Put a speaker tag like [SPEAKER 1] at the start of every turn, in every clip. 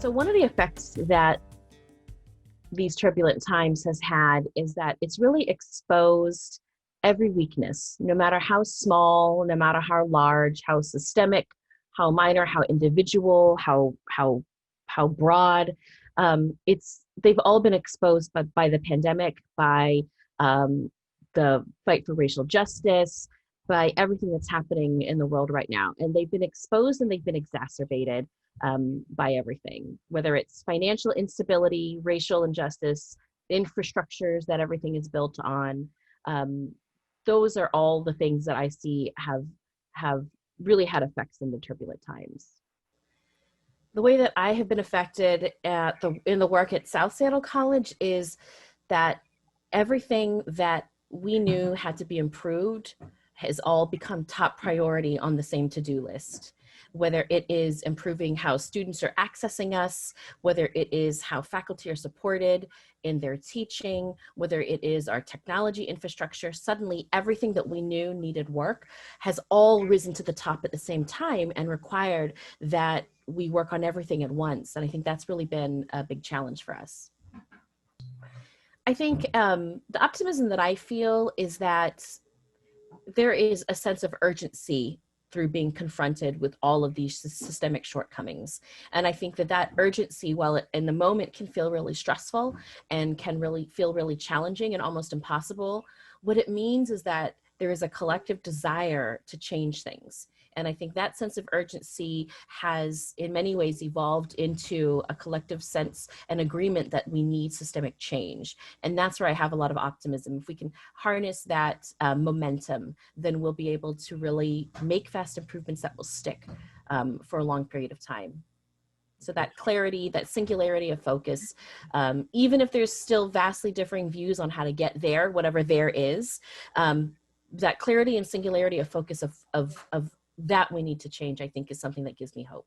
[SPEAKER 1] So one of the effects that these turbulent times has had is that it's really exposed every weakness, no matter how small, no matter how large, how systemic, how minor, how individual, how broad. They've all been exposed by the pandemic, by the fight for racial justice, by everything that's happening in the world right now, and they've been exposed and they've been exacerbated by everything, whether it's financial instability, racial injustice, infrastructures that everything is built on. Um, those are all the things that I see have really had effects in the turbulent times. The way that I have been affected in the work at South Seattle College is that everything that we knew had to be improved has all become top priority on the same to-do list. Whether it is improving how students are accessing us, whether it is how faculty are supported in their teaching, whether it is our technology infrastructure, suddenly everything that we knew needed work has all risen to the top at the same time and required that we work on everything at once. And I think that's really been a big challenge for us. I think the optimism that I feel is that there is a sense of urgency through being confronted with all of these systemic shortcomings. And I think that that urgency, while it in the moment can feel really stressful and can really feel really challenging and almost impossible, what it means is that there is a collective desire to change things. And I think that sense of urgency has in many ways evolved into a collective sense and agreement that we need systemic change. And that's where I have a lot of optimism. If we can harness that momentum, then we'll be able to really make fast improvements that will stick for a long period of time. So that clarity, that singularity of focus, even if there's still vastly differing views on how to get there, whatever there is, that clarity and singularity of focus of that we need to change, I think, is something that gives me hope.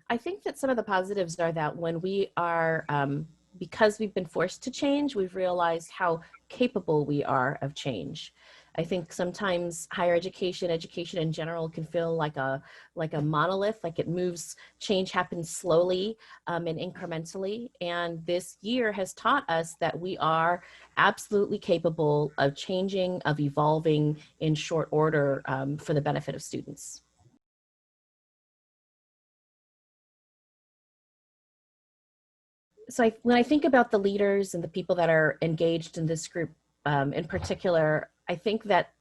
[SPEAKER 1] I think that some of the positives are that when we are, because we've been forced to change, we've realized how capable we are of change. I think sometimes higher education in general can feel like a monolith, like it moves, change happens slowly and incrementally. And this year has taught us that we are absolutely capable of changing, of evolving in short order for the benefit of students. So when I think about the leaders and the people that are engaged in this group in particular, I think that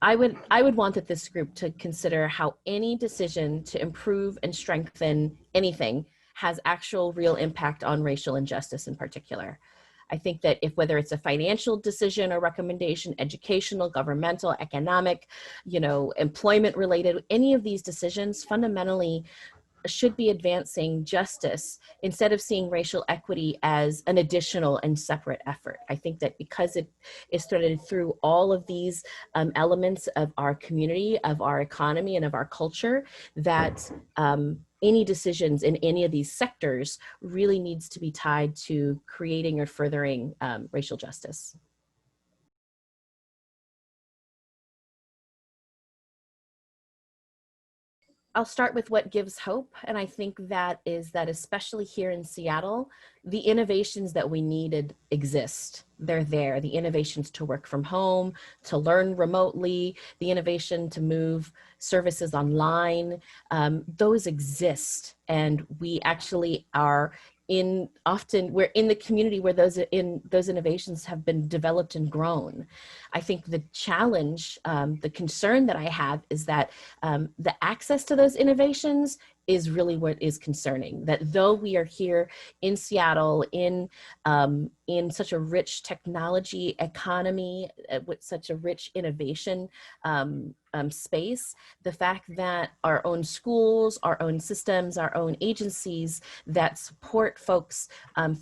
[SPEAKER 1] I would want that this group to consider how any decision to improve and strengthen anything has actual real impact on racial injustice in particular. I think that whether it's a financial decision or recommendation, educational, governmental, economic, employment related, any of these decisions fundamentally should be advancing justice instead of seeing racial equity as an additional and separate effort. I think that because it is threaded through all of these elements of our community, of our economy, and of our culture, that any decisions in any of these sectors really needs to be tied to creating or furthering racial justice. I'll start with what gives hope. And I think that is that especially here in Seattle, the innovations that we needed exist. They're there. The innovations to work from home, to learn remotely, the innovation to move services online, those exist. And we actually are we're in the community where those innovations have been developed and grown. I think the challenge, the concern that I have is that the access to those innovations is really what is concerning. That though we are here in Seattle in such a rich technology economy, with such a rich innovation space, the fact that our own schools, our own systems, our own agencies that support folks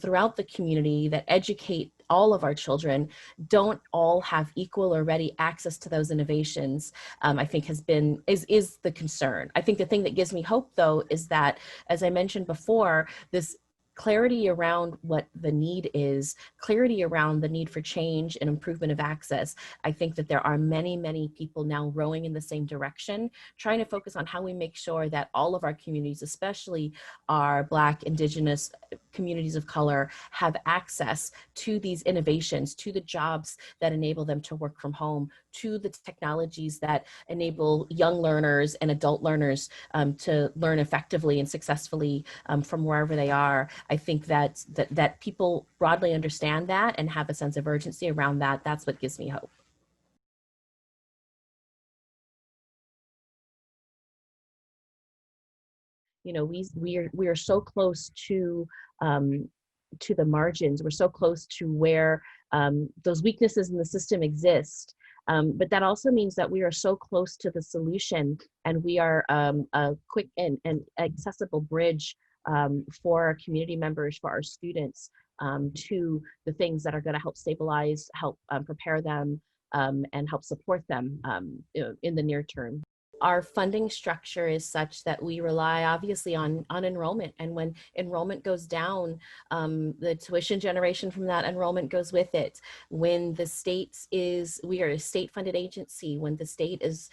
[SPEAKER 1] throughout the community, that educate all of our children, don't all have equal or ready access to those innovations, I think is the concern. I think the thing that gives me hope, though, is that, as I mentioned before, this clarity around what the need is, clarity around the need for change and improvement of access. I think that there are many, many people now rowing in the same direction, trying to focus on how we make sure that all of our communities, especially our Black, Indigenous communities of color, have access to these innovations, to the jobs that enable them to work from home, to the technologies that enable young learners and adult learners to learn effectively and successfully from wherever they are. I think that people broadly understand that and have a sense of urgency around that. That's what gives me hope. You know, we are so close to the margins. We're so close to where those weaknesses in the system exist. But that also means that we are so close to the solution, and we are a quick and accessible bridge for our community members, for our students, to the things that are going to help stabilize, help prepare them, and help support them in the near term. Our funding structure is such that we rely obviously on enrollment. And when enrollment goes down, the tuition generation from that enrollment goes with it. When the we are a state funded agency, when the state is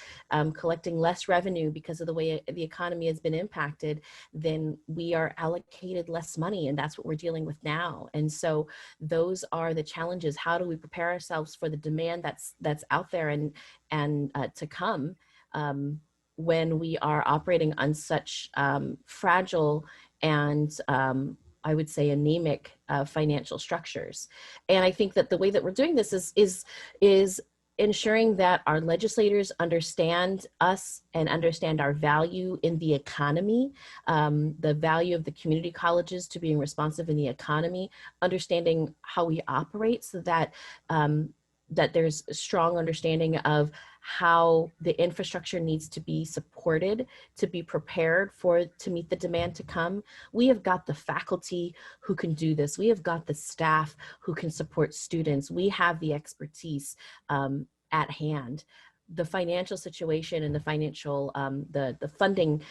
[SPEAKER 1] collecting less revenue because of the way the economy has been impacted, then we are allocated less money. And that's what we're dealing with now. And so those are the challenges. How do we prepare ourselves for the demand that's out there and to come? When we are operating on such fragile and I would say anemic financial structures. And I think that the way that we're doing this is ensuring that our legislators understand us and understand our value in the economy, the value of the community colleges to being responsive in the economy, understanding how we operate so that that there's a strong understanding of how the infrastructure needs to be supported to be prepared to meet the demand to come. We have got the faculty who can do this. We have got the staff who can support students. We have the expertise at hand. The financial situation and the financial, the funding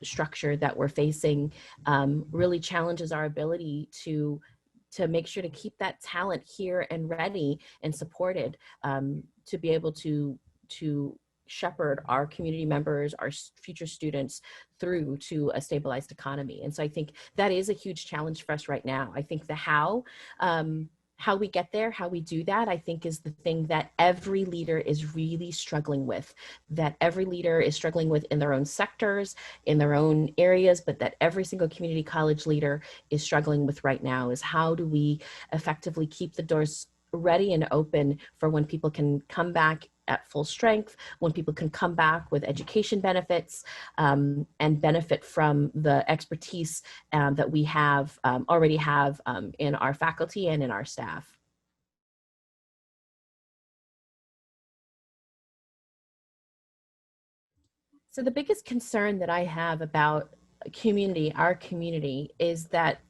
[SPEAKER 1] structure that we're facing really challenges our ability to make sure to keep that talent here and ready and supported to be able to shepherd our community members, our future students through to a stabilized economy. And so I think that is a huge challenge for us right now. I think the how we get there, how we do that, I think is the thing that every leader is really struggling with, that every leader is struggling with in their own sectors, in their own areas, but that every single community college leader is struggling with right now is how do we effectively keep the doors ready and open for when people can come back at full strength, when people can come back with education benefits and benefit from the expertise that we have already have in our faculty and in our staff. So the biggest concern that I have about community, our community, is that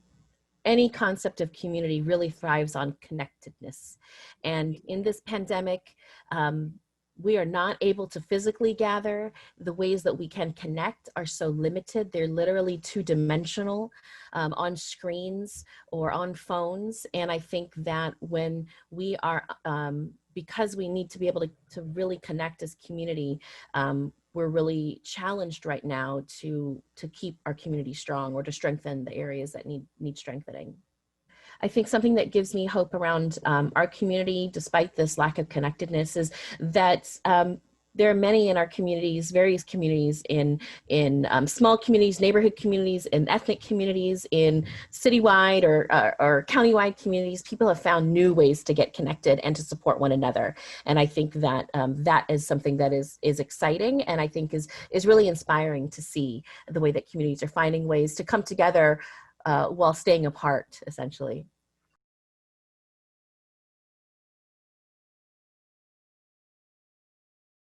[SPEAKER 1] any concept of community really thrives on connectedness. And in this pandemic, we are not able to physically gather. The ways that we can connect are so limited. They're literally two-dimensional on screens or on phones. And I think that when we are, because we need to be able to really connect as community, we're really challenged right now to keep our community strong or to strengthen the areas that need strengthening. I think something that gives me hope around our community, despite this lack of connectedness, is that there are many in our communities, various communities in small communities, neighborhood communities, in ethnic communities, in citywide or countywide communities. People have found new ways to get connected and to support one another. And I think that that is something that is exciting, and I think is really inspiring to see the way that communities are finding ways to come together while staying apart, essentially.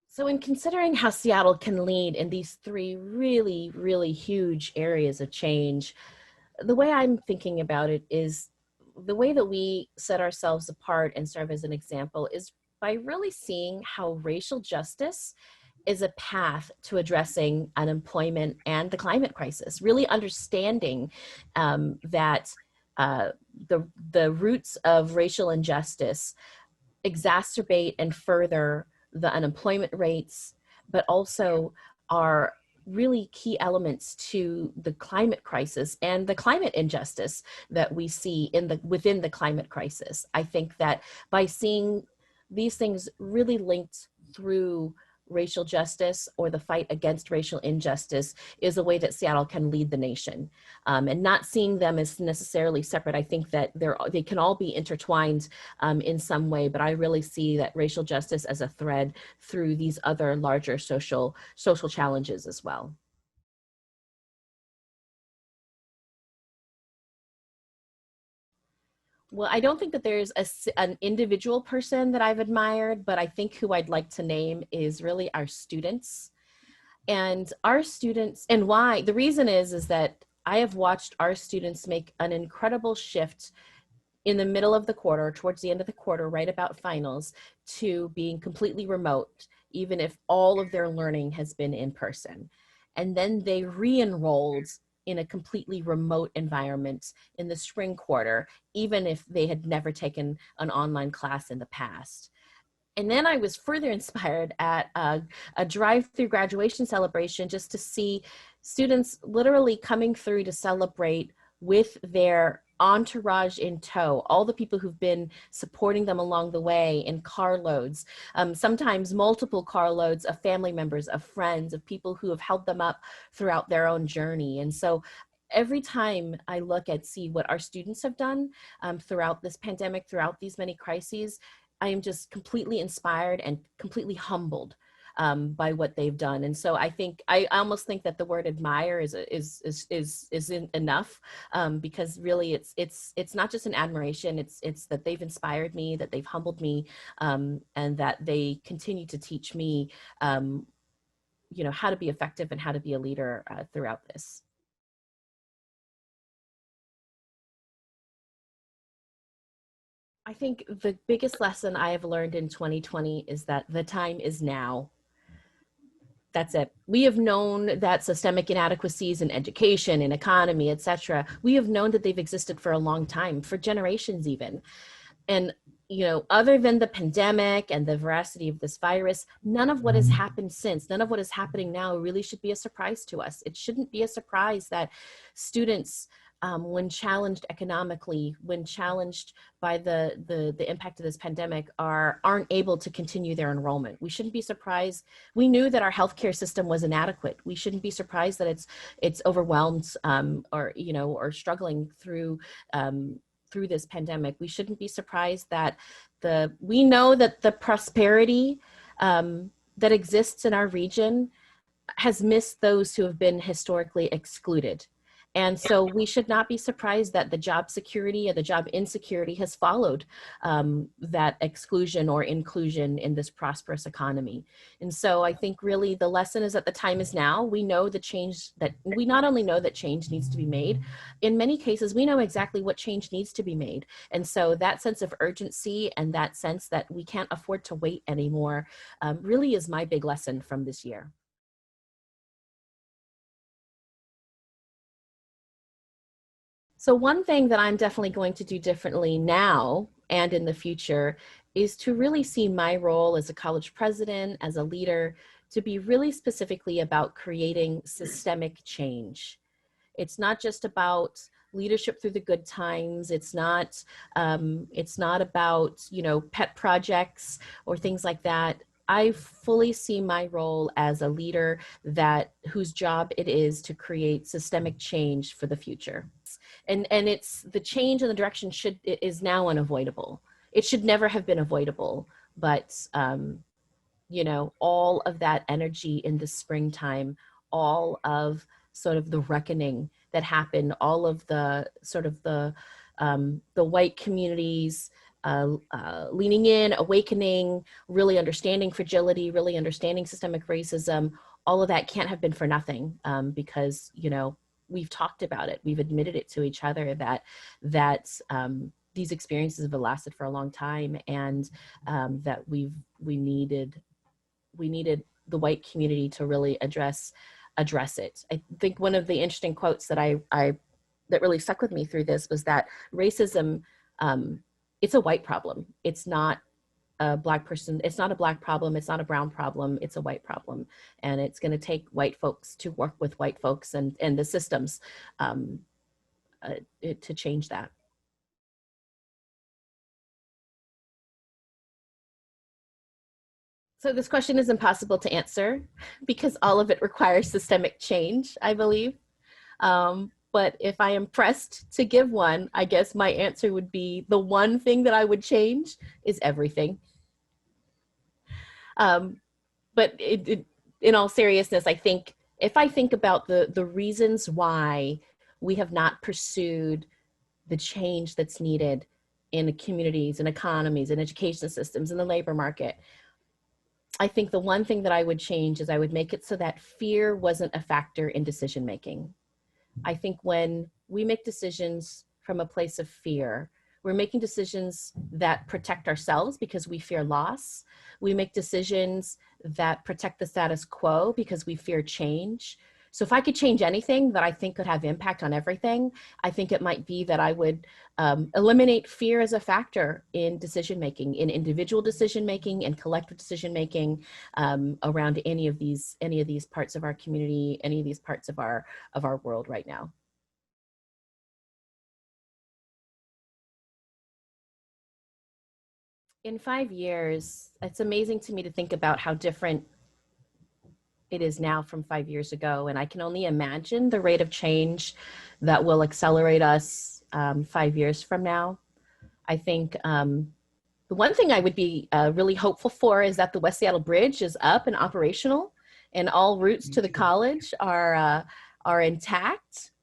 [SPEAKER 1] So in considering how Seattle can lead in these three really, really huge areas of change, the way I'm thinking about it is the way that we set ourselves apart and serve as an example is by really seeing how racial justice is a path to addressing unemployment and the climate crisis, really understanding that uh, the roots of racial injustice exacerbate and further the unemployment rates, but also are really key elements to the climate crisis and the climate injustice that we see within the climate crisis. I think that by seeing these things really linked through racial justice or the fight against racial injustice is a way that Seattle can lead the nation. And not seeing them as necessarily separate. I think that they can all be intertwined in some way, but I really see that racial justice as a thread through these other larger social challenges as well. Well, I don't think that there's an individual person that I've admired, but I think who I'd like to name is really our students. And our students, and why, the reason is that I have watched our students make an incredible shift in the middle of the quarter, towards the end of the quarter, right about finals, to being completely remote, even if all of their learning has been in person. And then they re-enrolled in a completely remote environment in the spring quarter, even if they had never taken an online class in the past. And then I was further inspired at a drive-through graduation celebration just to see students literally coming through to celebrate with their entourage in tow, all the people who've been supporting them along the way in carloads, sometimes multiple carloads of family members, of friends, of people who have held them up throughout their own journey. And so every time I look at see what our students have done throughout this pandemic, throughout these many crises, I am just completely inspired and completely humbled by what they've done. And so I almost think that the word admire isn't enough because really it's not just an admiration. It's that they've inspired me, that they've humbled me, and that they continue to teach me, how to be effective and how to be a leader throughout this. I think the biggest lesson I have learned in 2020 is that the time is now. That's it. We have known that systemic inadequacies in education, in economy, et cetera, we have known that they've existed for a long time, for generations even. And, other than the pandemic and the veracity of this virus, none of what has happened since, none of what is happening now really should be a surprise to us. It shouldn't be a surprise that students, when challenged economically, when challenged by the impact of this pandemic, aren't able to continue their enrollment. We shouldn't be surprised. We knew that our healthcare system was inadequate. We shouldn't be surprised that it's overwhelmed or struggling through this pandemic. We shouldn't be surprised that we know that the prosperity that exists in our region has missed those who have been historically excluded. And so we should not be surprised that the job security or the job insecurity has followed that exclusion or inclusion in this prosperous economy. And so I think really the lesson is that the time is now. We know we not only know that change needs to be made, in many cases, we know exactly what change needs to be made. And so that sense of urgency and that sense that we can't afford to wait anymore really is my big lesson from this year. So one thing that I'm definitely going to do differently now and in the future is to really see my role as a college president, as a leader, to be really specifically about creating systemic change. It's not just about leadership through the good times. It's not about, pet projects or things like that. I fully see my role as a leader whose job it is to create systemic change for the future. And it's the change in the direction is now unavoidable. It should never have been avoidable, but all of that energy in the springtime, all of sort of the reckoning that happened, all of the sort of the white communities leaning in, awakening, really understanding fragility, really understanding systemic racism, all of that can't have been for nothing because, we've talked about it. We've admitted it to each other that these experiences have lasted for a long time, and that we needed the white community to really address it. I think one of the interesting quotes that I that really stuck with me through this was that racism, it's a white problem. It's not a black person. It's not a black problem. It's not a brown problem. It's a white problem. And it's going to take white folks to work with white folks and the systems um, to change that. So this question is impossible to answer because all of it requires systemic change, I believe. But if I am pressed to give one, I guess my answer would be the one thing that I would change is everything. But in all seriousness, I think if I think about the reasons why we have not pursued the change that's needed in communities and economies and education systems and the labor market, I think the one thing that I would change is I would make it so that fear wasn't a factor in decision making. I think when we make decisions from a place of fear, we're making decisions that protect ourselves because we fear loss. We make decisions that protect the status quo because we fear change. So if I could change anything that I think could have impact on everything, I think it might be that I would eliminate fear as a factor in decision-making, in individual decision-making and collective decision-making around any of these parts of our community, any of these parts of our world right now. In 5 years, it's amazing to me to think about how different it is now from 5 years ago. And I can only imagine the rate of change that will accelerate us 5 years from now. I think the one thing I would be really hopeful for is that the West Seattle Bridge is up and operational and all routes to the college are intact.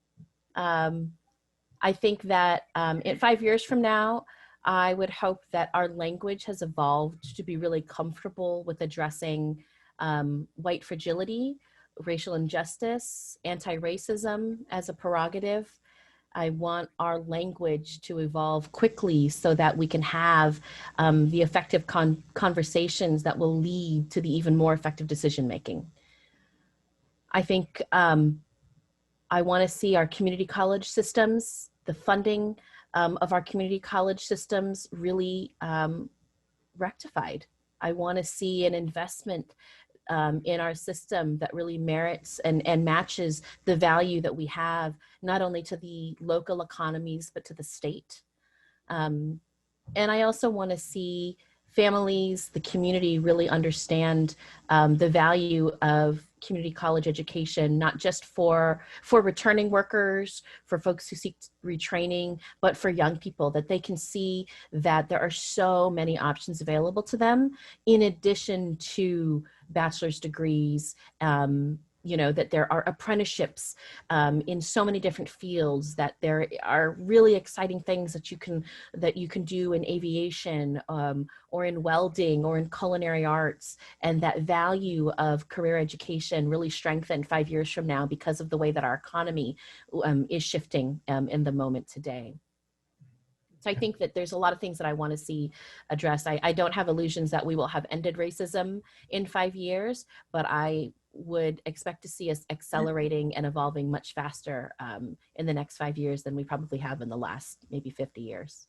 [SPEAKER 1] I think that in 5 years from now, I would hope that our language has evolved to be really comfortable with addressing white fragility, racial injustice, anti-racism as a prerogative. I want our language to evolve quickly so that we can have the effective conversations that will lead to the even more effective decision-making. I think I want to see our community college systems, the funding of our community college systems really rectified. I want to see an investment in our system that really merits and matches the value that we have, not only to the local economies, but to the state. And I also want to see families, the community really understand the value of community college education, not just for returning workers, for folks who seek retraining, but for young people, that they can see that there are so many options available to them in addition to bachelor's degrees, that there are apprenticeships in so many different fields, that there are really exciting things that you can do in aviation or in welding or in culinary arts, and that value of career education really strengthened 5 years from now because of the way that our economy is shifting in the moment today. So I think that there's a lot of things that I want to see addressed. I don't have illusions that we will have ended racism in 5 years, but I would expect to see us accelerating and evolving much faster in the next 5 years than we probably have in the last maybe 50 years.